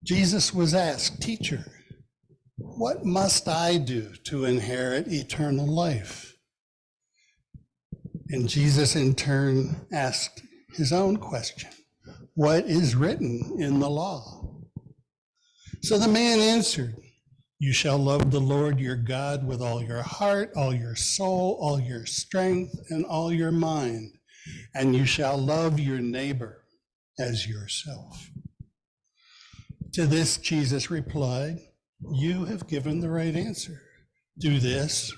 Jesus was asked, "Teacher, what must I do to inherit eternal life?" And Jesus in turn asked his own question, "What is written in the law?" So the man answered, "You shall love the Lord your God with all your heart, all your soul, all your strength, and all your mind, and you shall love your neighbor as yourself." To this, Jesus replied, "You have given the right answer. Do this,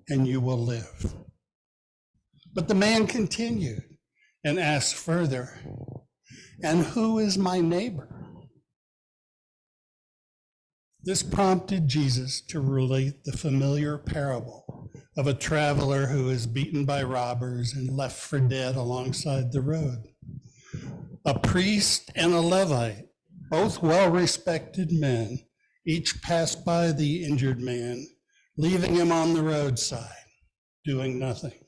and you will live." But the man continued and asked further, "And who is my neighbor?" This prompted Jesus to relate the familiar parable of a traveler who is beaten by robbers and left for dead alongside the road. A priest and a Levite, both well-respected men, each passed by the injured man, leaving him on the roadside, doing nothing.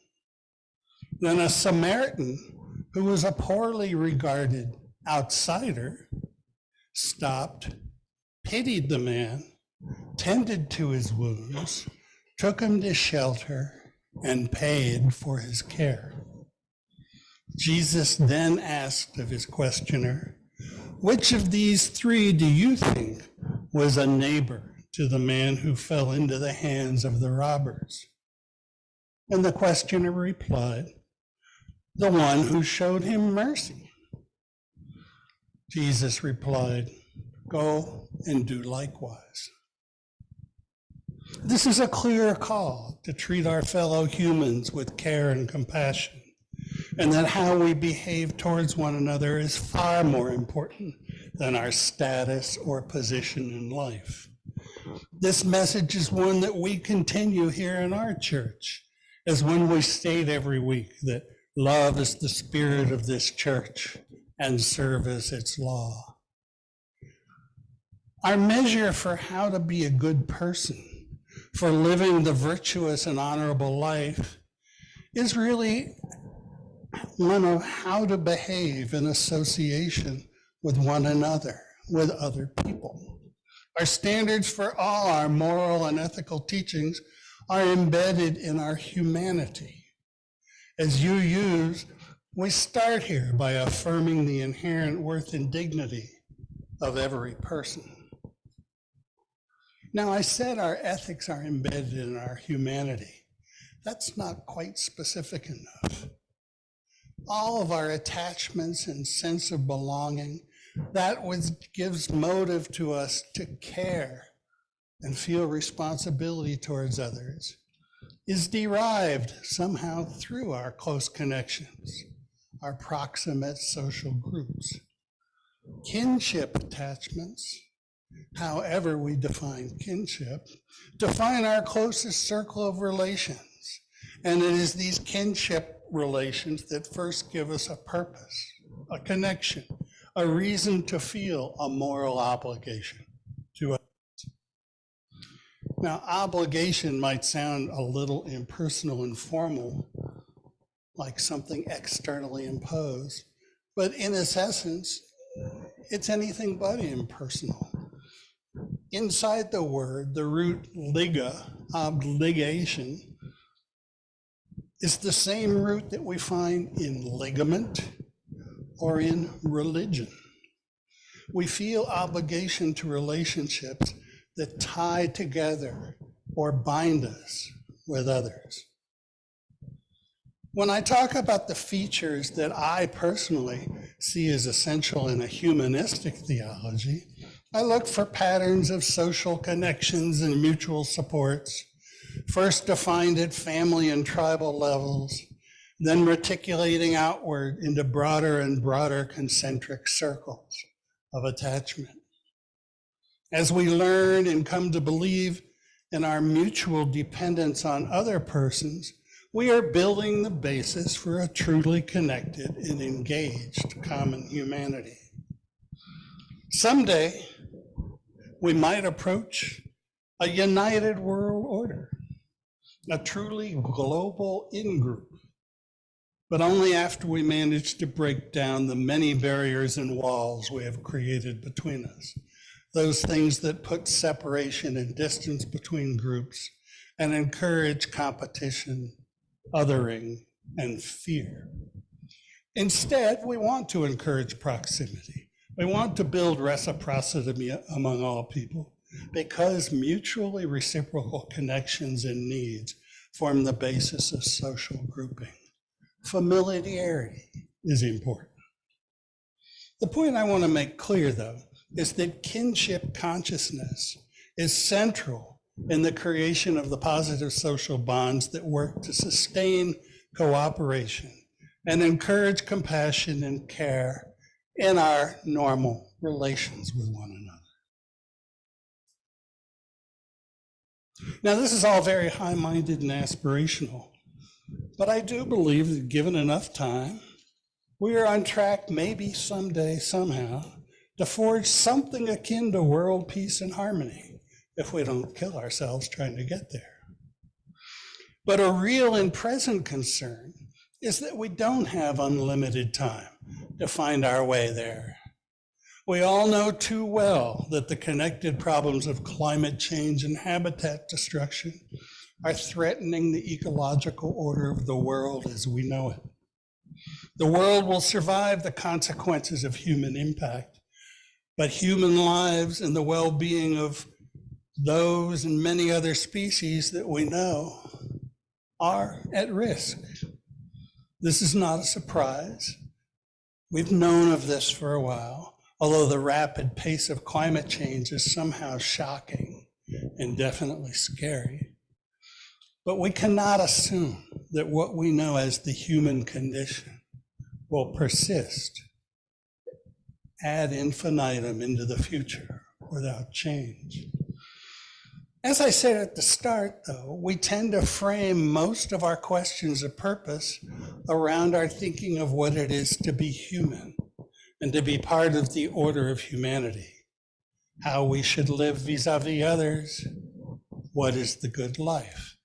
Then a Samaritan, who was a poorly regarded outsider, stopped, pitied the man, tended to his wounds, took him to shelter, and paid for his care. Jesus then asked of his questioner, "Which of these three do you think was a neighbor to the man who fell into the hands of the robbers?" And the questioner replied, "The one who showed him mercy." Jesus replied, "Go and do likewise." This is a clear call to treat our fellow humans with care and compassion, and that how we behave towards one another is far more important than our status or position in life. This message is one that we continue here in our church, as when we state every week that love is the spirit of this church and service its law. Our measure for how to be a good person, for living the virtuous and honorable life, is really one of how to behave in association with one another, with other people. Our standards for all our moral and ethical teachings are embedded in our humanity. As UUs, we start here by affirming the inherent worth and dignity of every person. Now, I said our ethics are embedded in our humanity. That's not quite specific enough. All of our attachments and sense of belonging, that which gives motive to us to care and feel responsibility towards others, is derived somehow through our close connections, our proximate social groups. Kinship attachments, however we define kinship, define our closest circle of relations. And it is these kinship relations that first give us a purpose, a connection, a reason to feel a moral obligation to others. Now, obligation might sound a little impersonal and formal, like something externally imposed, but in its essence, it's anything but impersonal. Inside the word, the root liga, obligation, is the same root that we find in ligament or in religion. We feel obligation to relationships that tie together or bind us with others. When I talk about the features that I personally see as essential in a humanistic theology, I look for patterns of social connections and mutual supports, first defined at family and tribal levels, then reticulating outward into broader and broader concentric circles of attachment. As we learn and come to believe in our mutual dependence on other persons, we are building the basis for a truly connected and engaged common humanity. Someday, we might approach a united world order, a truly global in-group, but only after we manage to break down the many barriers and walls we have created between us. those things that put separation and distance between groups and encourage competition, othering, and fear. Instead, we want to encourage proximity. We want to build reciprocity among all people because mutually reciprocal connections and needs form the basis of social grouping. Familiarity is important. The point I want to make clear, though, is that kinship consciousness is central in the creation of the positive social bonds that work to sustain cooperation and encourage compassion and care in our normal relations with one another. Now, this is all very high-minded and aspirational, but I do believe that given enough time, we are on track, maybe someday, somehow, to forge something akin to world peace and harmony if we don't kill ourselves trying to get there. But a real and present concern is that we don't have unlimited time to find our way there. We all know too well that the connected problems of climate change and habitat destruction are threatening the ecological order of the world as we know it. The world will survive the consequences of human impact, but human lives and the well-being of those and many other species that we know are at risk. This is not a surprise. We've known of this for a while, although the rapid pace of climate change is somehow shocking and definitely scary. But we cannot assume that what we know as the human condition will persist ad infinitum into the future without change. As I said at the start, though, we tend to frame most of our questions of purpose around our thinking of what it is to be human and to be part of the order of humanity, how we should live vis-a-vis others, what is the good life.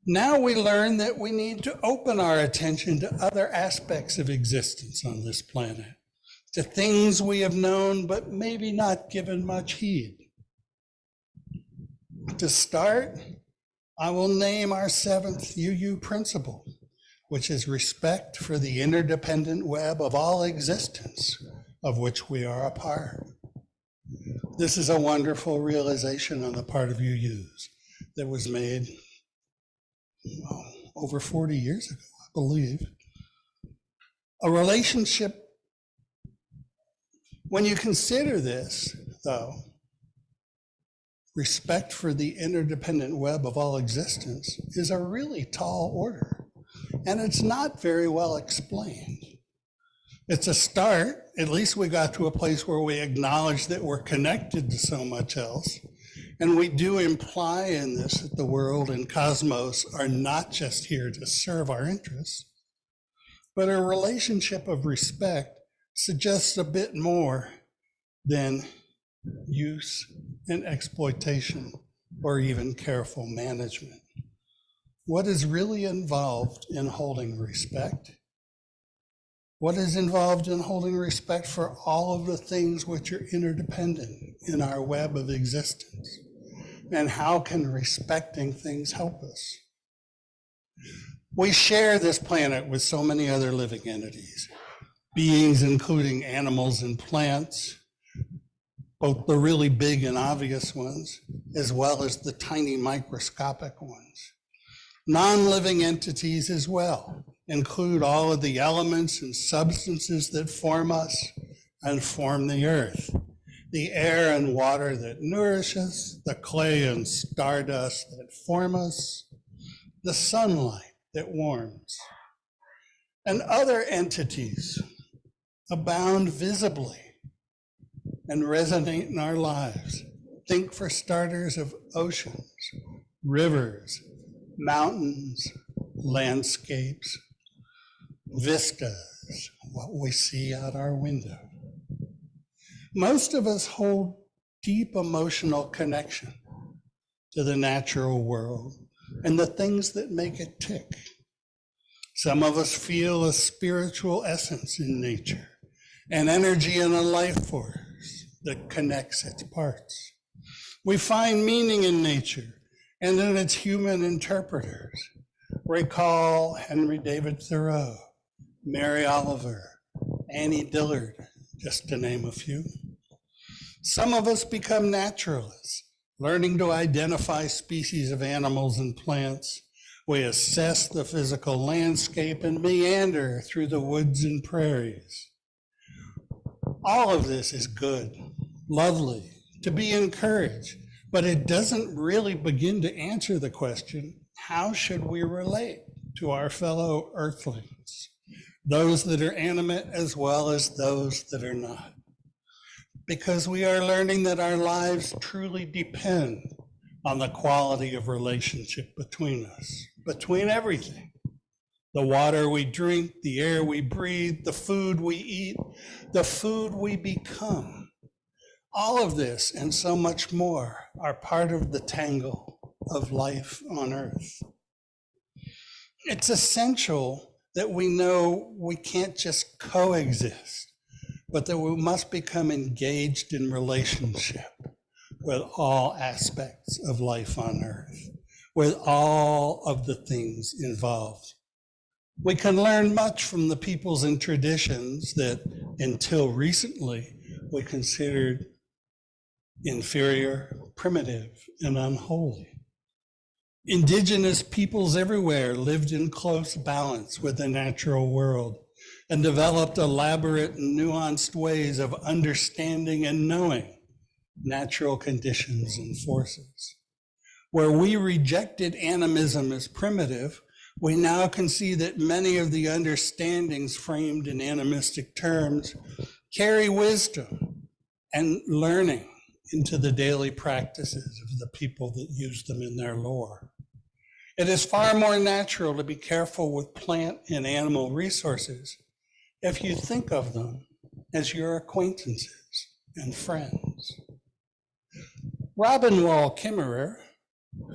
Now we learn that we need to open our attention to other aspects of existence on this planet, to things we have known but maybe not given much heed. To start, I will name our 7th UU principle, which is respect for the interdependent web of all existence of which we are a part. This is a wonderful realization on the part of UUs that was made over 40 years ago, I believe. A relationship, when you consider this, though, respect for the interdependent web of all existence is a really tall order, and it's not very well explained. It's a start. At least we got to a place where we acknowledge that we're connected to so much else, and we do imply in this that the world and cosmos are not just here to serve our interests, but a relationship of respect suggests a bit more than use and exploitation, or even careful management. What is really involved in holding respect? What is involved in holding respect for all of the things which are interdependent in our web of existence? And how can respecting things help us? We share this planet with so many other living entities, beings including animals and plants, both the really big and obvious ones, as well as the tiny microscopic ones. Non-living entities as well include all of the elements and substances that form us and form the earth. The air and water that nourish us, the clay and stardust that form us, the sunlight that warms. And other entities abound visibly and resonate in our lives. Think, for starters, of oceans, rivers, mountains, landscapes, vistas, what we see out our window. Most of us hold deep emotional connection to the natural world and the things that make it tick. Some of us feel a spiritual essence in nature, an energy and a life force that connects its parts. We find meaning in nature and in its human interpreters. Recall Henry David Thoreau, Mary Oliver, Annie Dillard, just to name a few. Some of us become naturalists, learning to identify species of animals and plants. We assess the physical landscape and meander through the woods and prairies. All of this is good, lovely, to be encouraged, but it doesn't really begin to answer the question, how should we relate to our fellow earthlings, those that are animate as well as those that are not? Because we are learning that our lives truly depend on the quality of relationship between us, between everything. The water we drink, the air we breathe, the food we eat, the food we become. All of this and so much more are part of the tangle of life on earth. It's essential that we know we can't just coexist, but that we must become engaged in relationship with all aspects of life on earth, with all of the things involved. We can learn much from the peoples and traditions that until recently we considered inferior, primitive, and unholy. Indigenous peoples everywhere lived in close balance with the natural world and developed elaborate and nuanced ways of understanding and knowing natural conditions and forces. Where we rejected animism as primitive, we now can see that many of the understandings framed in animistic terms carry wisdom and learning into the daily practices of the people that use them in their lore. It is far more natural to be careful with plant and animal resources if you think of them as your acquaintances and friends. Robin Wall Kimmerer,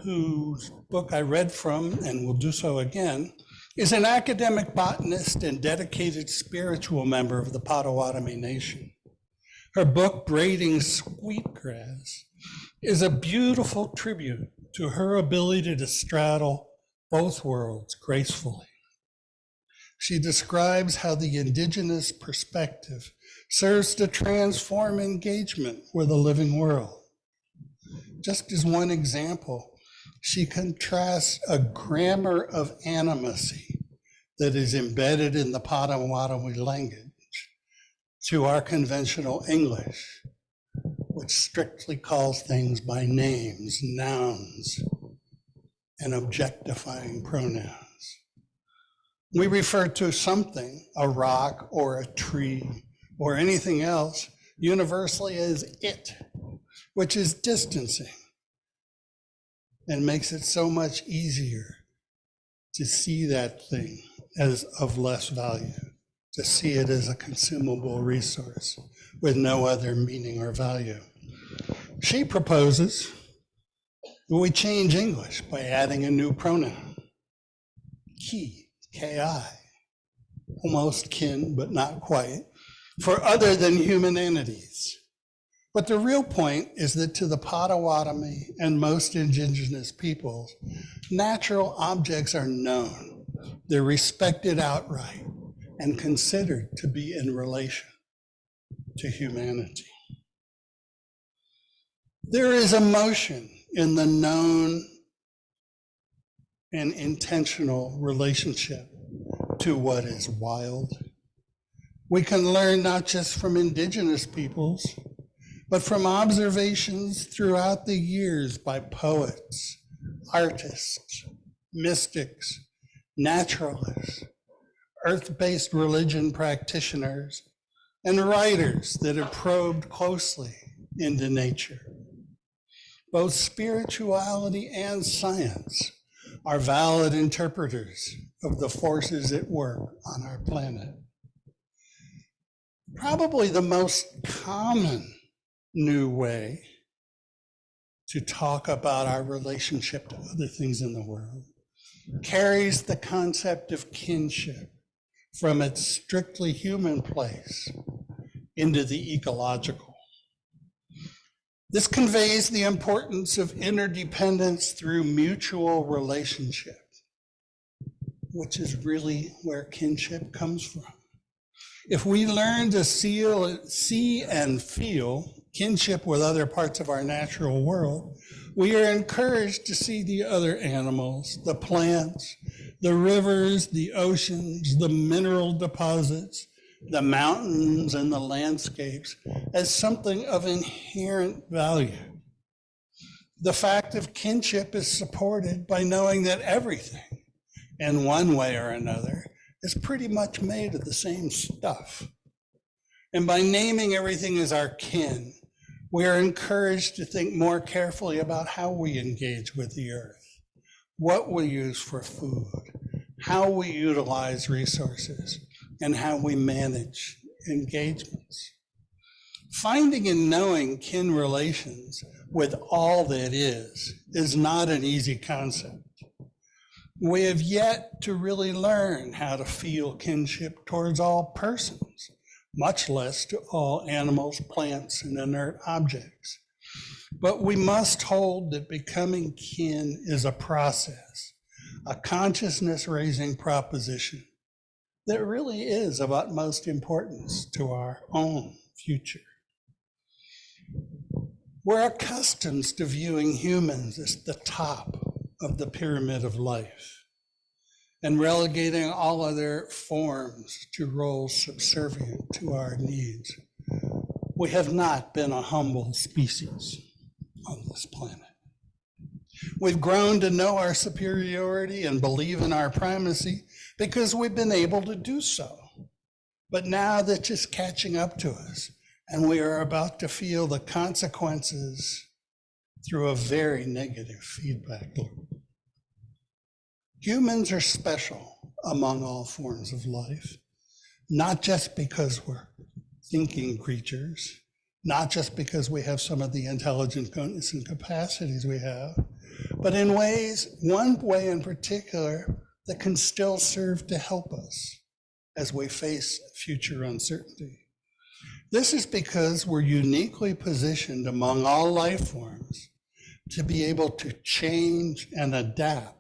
whose book I read from and will do so again, is an academic botanist and dedicated spiritual member of the Potawatomi Nation. Her book, Braiding Sweetgrass, is a beautiful tribute to her ability to straddle both worlds gracefully. She describes how the indigenous perspective serves to transform engagement with the living world. Just as one example, she contrasts a grammar of animacy that is embedded in the Potawatomi language to our conventional English, which strictly calls things by names, nouns, and objectifying pronouns. We refer to something, a rock or a tree or anything else, universally as it, which is distancing and makes it so much easier to see that thing as of less value, to see it as a consumable resource with no other meaning or value. She proposes that we change English by adding a new pronoun, ki, K-I, almost kin, but not quite, for other than human entities. But the real point is that to the Potawatomi and most indigenous peoples, natural objects are known. They're respected outright and considered to be in relation to humanity. There is emotion in the known and intentional relationship to what is wild. We can learn not just from indigenous peoples, but from observations throughout the years by poets, artists, mystics, naturalists, earth-based religion practitioners, and writers that have probed closely into nature. Both spirituality and science are valid interpreters of the forces at work on our planet. Probably the most common new way to talk about our relationship to other things in the world carries the concept of kinship from its strictly human place into the ecological. This conveys the importance of interdependence through mutual relationship, which is really where kinship comes from. If we learn to see and feel kinship with other parts of our natural world, we are encouraged to see the other animals, the plants, the rivers, the oceans, the mineral deposits, the mountains, and the landscapes as something of inherent value. The fact of kinship is supported by knowing that everything, in one way or another, is pretty much made of the same stuff. And by naming everything as our kin, we are encouraged to think more carefully about how we engage with the earth, what we use for food, how we utilize resources, and how we manage engagements. Finding and knowing kin relations with all that is not an easy concept. We have yet to really learn how to feel kinship towards all persons, much less to all animals, plants, and inert objects. But we must hold that becoming kin is a process, a consciousness-raising proposition that really is of utmost importance to our own future. We're accustomed to viewing humans as the top of the pyramid of life and relegating all other forms to roles subservient to our needs. We have not been a humble species on this planet. We've grown to know our superiority and believe in our primacy because we've been able to do so. But now that's just catching up to us, and we are about to feel the consequences through a very negative feedback loop. Humans are special among all forms of life, not just because we're thinking creatures, not just because we have some of the intelligence and capacities we have, but in one way in particular that can still serve to help us as we face future uncertainty. This is because we're uniquely positioned among all life forms to be able to change and adapt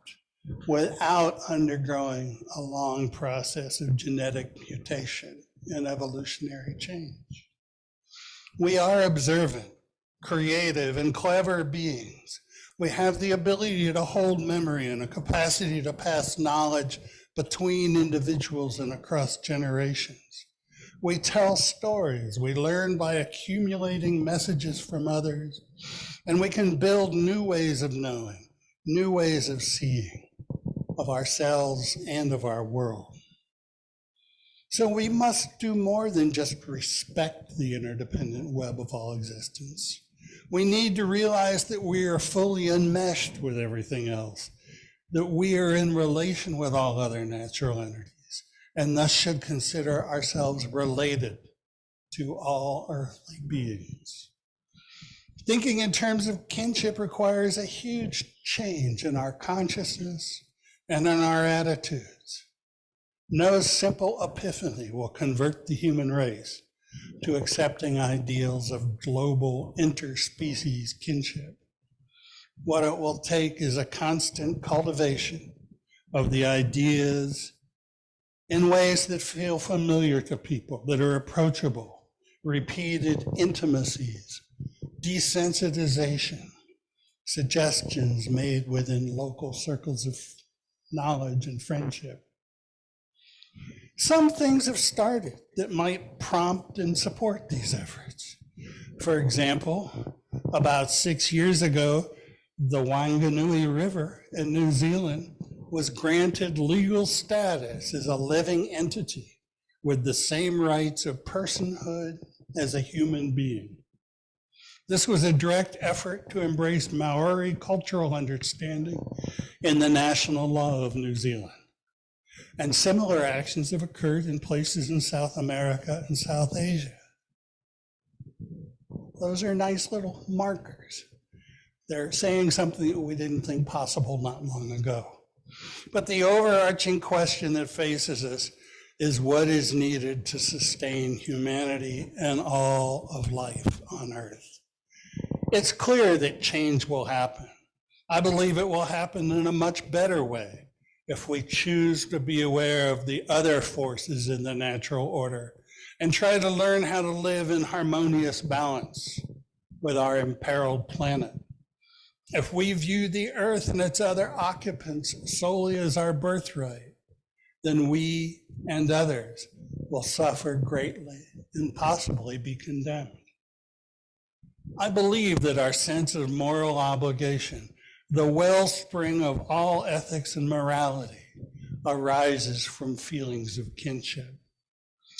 without undergoing a long process of genetic mutation and evolutionary change. We are observant, creative, and clever beings. We have the ability to hold memory and a capacity to pass knowledge between individuals and across generations. We tell stories, we learn by accumulating messages from others, and we can build new ways of knowing, new ways of seeing, of ourselves and of our world. So we must do more than just respect the interdependent web of all existence. We need to realize that we are fully enmeshed with everything else, that we are in relation with all other natural entities, and thus should consider ourselves related to all earthly beings. Thinking in terms of kinship requires a huge change in our consciousness and in our attitudes. No simple epiphany will convert the human race to accepting ideals of global interspecies kinship. What it will take is a constant cultivation of the ideas in ways that feel familiar to people, that are approachable, repeated intimacies, desensitization, suggestions made within local circles of knowledge and friendship. Some things have started that might prompt and support these efforts. For example, about 6 years ago, the Wanganui River in New Zealand was granted legal status as a living entity with the same rights of personhood as a human being. This was a direct effort to embrace Maori cultural understanding in the national law of New Zealand. And similar actions have occurred in places in South America and South Asia. Those are nice little markers. They're saying something that we didn't think possible not long ago. But the overarching question that faces us is what is needed to sustain humanity and all of life on Earth. It's clear that change will happen. I believe it will happen in a much better way if we choose to be aware of the other forces in the natural order and try to learn how to live in harmonious balance with our imperiled planet. If we view the earth and its other occupants solely as our birthright, then we and others will suffer greatly and possibly be condemned. I believe that our sense of moral obligation, the wellspring of all ethics and morality, arises from feelings of kinship.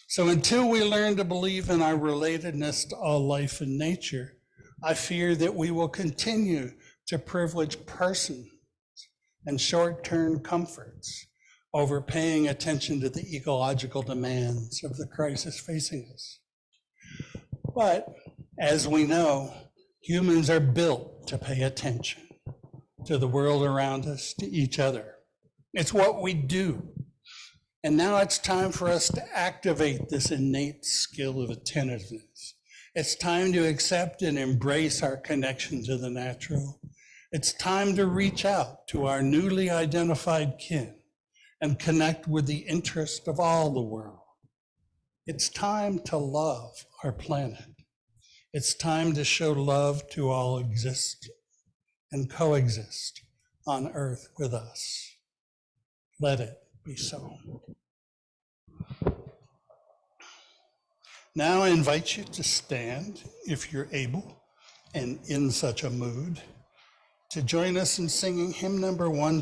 So until we learn to believe in our relatedness to all life and nature, I fear that we will continue to privilege persons and short-term comforts over paying attention to the ecological demands of the crisis facing us. But as we know, humans are built to pay attention to the world around us, to each other. It's what we do. And now it's time for us to activate this innate skill of attentiveness. It's time to accept and embrace our connection to the natural. It's time to reach out to our newly identified kin and connect with the interest of all the world. It's time to love our planet. It's time to show love to all exist and coexist on earth with us. Let it be so. Now I invite you to stand, if you're able and in such a mood, to join us in singing hymn number 1.